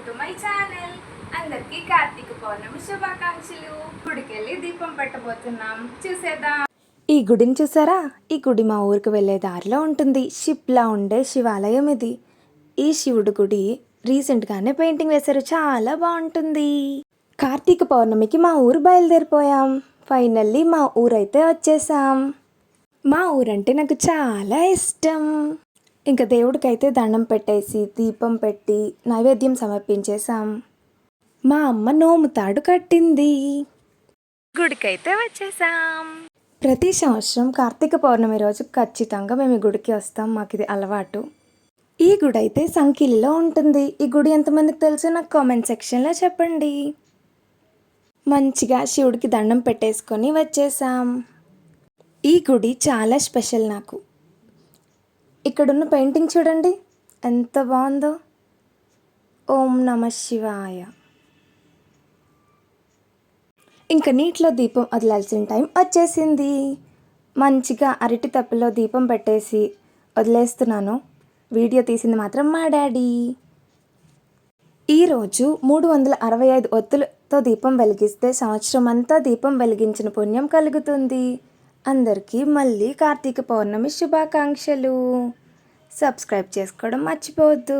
To my channel. అందరికీ కార్తీక పౌర్ణమి శుభాకాంక్షలు. గుడికెళ్ళి దీపం పెట్టబోతున్నాం, చూసేద్దాం. ఈ గుడిని చూసారా? ఈ గుడి మా ఊరికి వెళ్ళే దారిలో ఉంటుంది. షిప్లా ఉండే శివాలయం ఇది. ఈ శివుడి గుడి రీసెంట్గానే పెయింటింగ్ వేశారు, చాలా బాగుంటుంది. కార్తీక పౌర్ణమికి మా ఊరు బయలుదేరిపోయాం. ఫైనల్లీ మా ఊరైతే వచ్చేసాం. మా ఊరంటే నాకు చాలా ఇష్టం. ఇంకా దేవుడికైతే దండం పెట్టేసి దీపం పెట్టి నైవేద్యం సమర్పించేశాం. మా అమ్మ నోము తాడు కట్టింది. గుడికైతే వచ్చేసాం. ప్రతి సంవత్సరం కార్తీక పౌర్ణమి రోజు ఖచ్చితంగా మేము ఈ గుడికి వస్తాం. మాకు ఇది అలవాటు. ఈ గుడి అయితే సంకిలిలో ఉంటుంది. ఈ గుడి ఎంతమందికి తెలుసో నాకు కామెంట్ సెక్షన్లో చెప్పండి. మంచిగా శివుడికి దండం పెట్టేసుకొని వచ్చేసాం. ఈ గుడి చాలా స్పెషల్ నాకు. ఇక్కడున్న పెయింటింగ్ చూడండి ఎంత బాగుందో. ఓం నమ శివాయ. ఇంకా నీటిలో దీపం వదిలాల్సిన టైం వచ్చేసింది. మంచిగా అరటి తప్పులో దీపం పెట్టేసి వదిలేస్తున్నాను. వీడియో తీసింది మాత్రం మా డాడీ. ఈరోజు 365 ఒత్తులతో దీపం వెలిగిస్తే సంవత్సరం అంతా దీపం వెలిగించిన పుణ్యం కలుగుతుంది. అందరికీ మళ్ళీ కార్తీక పౌర్ణమి శుభాకాంక్షలు. సబ్స్క్రైబ్ చేసుకోవడం మర్చిపోవద్దు.